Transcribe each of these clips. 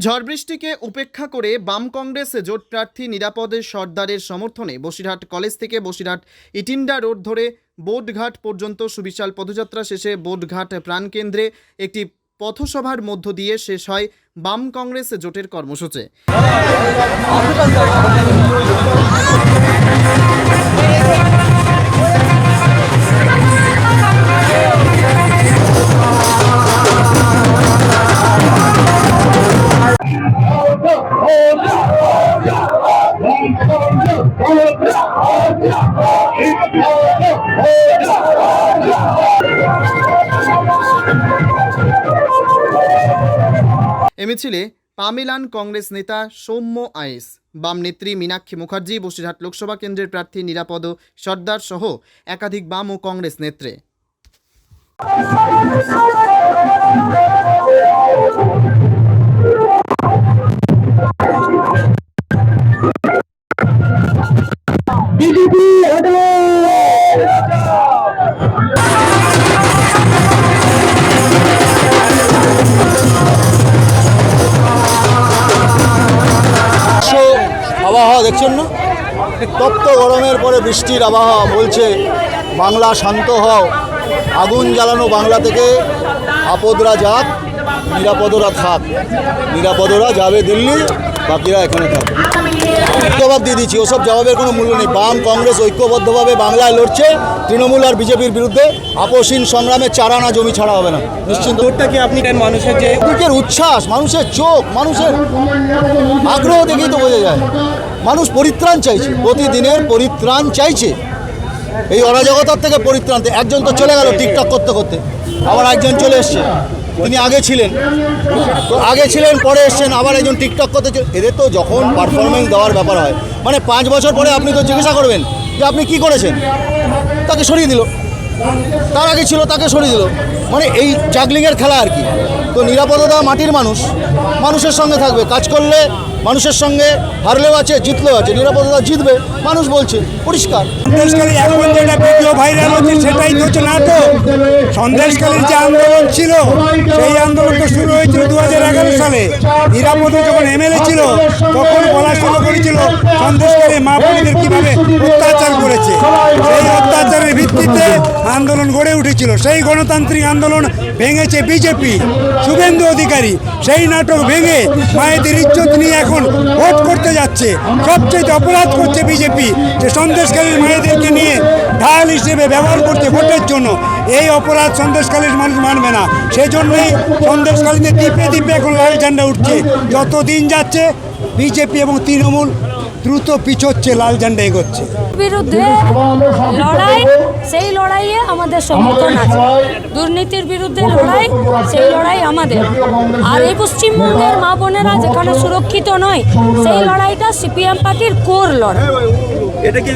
ঝড় বৃষ্টিকে উপেক্ষা করে বাম কংগ্রেস জোট প্রার্থী নিরাপদ সর্দারের সমর্থনে বসিরহাট কলেজ থেকে বসিরহাট ইটিন্ডা রোড ধরে বোটঘাট পর্যন্ত সুবিশাল পদযাত্রা শেষে বোটঘাট প্রাণকেন্দ্রে একটি পথসভার মধ্য দিয়ে শেষ হয় বাম কংগ্রেস জোটের কর্মসূচি। এ মিছিলে পা মেলান কংগ্রেস নেতা সৌম্য আইএস, বাম নেত্রী মীনাক্ষী মুখার্জি, বসিরহাট লোকসভা কেন্দ্রের প্রার্থী নিরাপদ সর্দার সহ একাধিক বাম ও কংগ্রেস নেত্রী। আবহাওয়া দেখছেন না, তপ্ত গরমের পরে বৃষ্টির আবহাওয়া বলছে বাংলা শান্ত হও, আগুন জ্বালানো বাংলা থেকে আপদরা যাক, নিরাপদরা থাক, নিরাপদরা যাবে দিল্লি, বাকিরা এখানে থাকবে। জবাব দিয়ে দিচ্ছি, ওসব জবাবের কোনো মূল্য নেই। বাম কংগ্রেস ঐক্যবদ্ধভাবে বাংলায় লড়ছে তৃণমূল আর বিজেপির বিরুদ্ধে। আপসহীন সংগ্রামে চারানা জমি ছাড়া হবে না, নিশ্চিন্ত। কি আপনি মানুষের যে দিকের উচ্ছ্বাস, মানুষের চোখ, মানুষের আগ্রহ দেখেই তো বোঝা যায় মানুষ পরিত্রাণ চাইছে, প্রতিদিনের পরিত্রাণ চাইছে, এই অরাজকতার থেকে পরিত্রাণ। একজন তো চলে গেল টিকটক করতে করতে, আবার একজন চলে এসছে, তিনি আগে ছিলেন পরে এসছেন, আবার একজন টিকটক করতে। এদের তো যখন পারফরমেন্স দেওয়ার ব্যাপার হয়, মানে 5 বছর পরে আপনি তো জিজ্ঞাসা করবেন যে আপনি কি করেছেন, তাকে সরিয়ে দিল, তার আগে ছিল তাকে সরিয়ে দিল, মানে এই জাগলিংয়ের খেলা আর কি। তো নিরাপদতা মাটির মানুষ, মানুষের সঙ্গে থাকবে, কাজ করলে মানুষের সঙ্গে, হারলেও আছে জিতলেও আছে, নিরাপদতা জিতবে, মানুষ বলছে পরিষ্কার। সন্দেশখালী এখন যেটা ভিডিও ভাইরাল হচ্ছে সেটাই তো হচ্ছে নাটক। সন্দেশখালীর যে আন্দোলন ছিল সেই আন্দোলন তো শুরু হয়েছিল 2011 সালে। নিরাপদ যখন এমএলএ ছিল তখন বলা শুরু করেছিল সন্দেশখালী মা বোনেদের কীভাবে অত্যাচার করেছে। সেই অত্যাচারের ভিত্তিতে আন্দোলন গড়ে উঠেছিল। সেই গণতান্ত্রিক আন্দোলন ভেঙেছে বিজেপি, শুভেন্দু অধিকারী। সেই নাটক ভেঙে মায়েদের ইজ্জত নিয়ে এখন ভোট করতে যাচ্ছে। সবচেয়ে অপরাধ করছে বিজেপি, যে সন্দেশখালীর মায়েদেরকে নিয়ে ঢাল হিসেবে ব্যবহার করছে ভোটের জন্য। এই অপরাধ সন্দেশখালীর মানুষ মানবে না। সেই জন্যই সন্দেশখালীতে দ্বীপে দ্বীপে এখন লাল ঝান্ডা উঠছে। যত দিন যাচ্ছে বিজেপি এবং তৃণমূল দ্রুত পিছোচ্ছে, লাল ঝান্ডা এগোচ্ছে। বিরুদ্ধে লড়াই, সেই লড়াইয়ে আমাদের সমর্থন আছে। দুর্নীতির বিরুদ্ধে লড়াই, সেই লড়াই আমাদের। আর এই পশ্চিমবঙ্গের মা বোনেরা যেখানে সুরক্ষিত নয়, সেই লড়াইটা সিপিএম পার্টির কোর লড়াই। এটা কি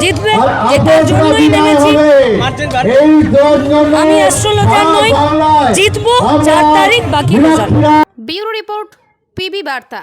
জিতবে, জেতার জন্যই নেমেছি। আমি অ্যাস্ট্রোলজার নই, জিতবো 4 তারিখ, বাকি বোঝানো। ব্যুরো রিপোর্ট, পিবি বার্তা।